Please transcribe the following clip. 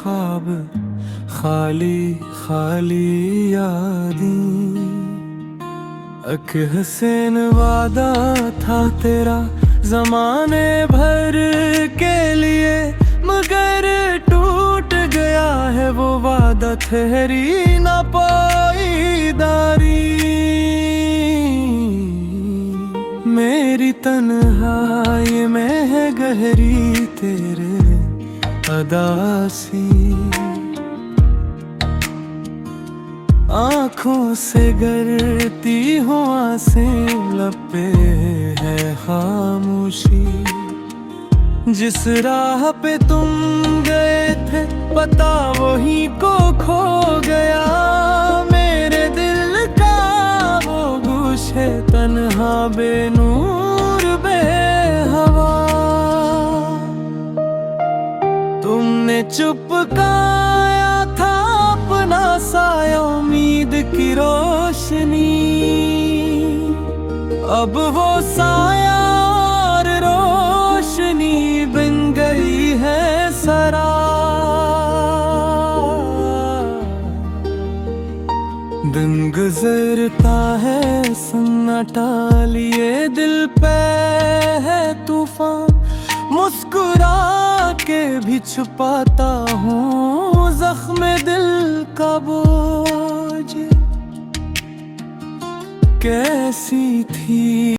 ख्वाब, खाली खाली यादें। अक हसीन वादा था तेरा जमाने भर के लिए, मगर टूट गया है वो वादा, ठहरी ना पाईदारी। मेरी तन्हाई में है गहरी तेरे अदासी, आँखों से गिरती हो आंसें, लब पे है खामोशी। जिस राह पे तुम गए थे पता वहीं को खो गया, मेरे दिल का वो गुश है तन्हा बेनूर बेहवा। तुमने चुपकाया था अपना साया, उम्मीद की रोशनी, अब वो साया और रोशनी बन गई है सरा। दिन गुजरता है सन्नाटा लिए, दिल पे है तूफान, मुस्कुरा के भी छुपाता हूँ जख्म दिल का बोझ। कैसी थी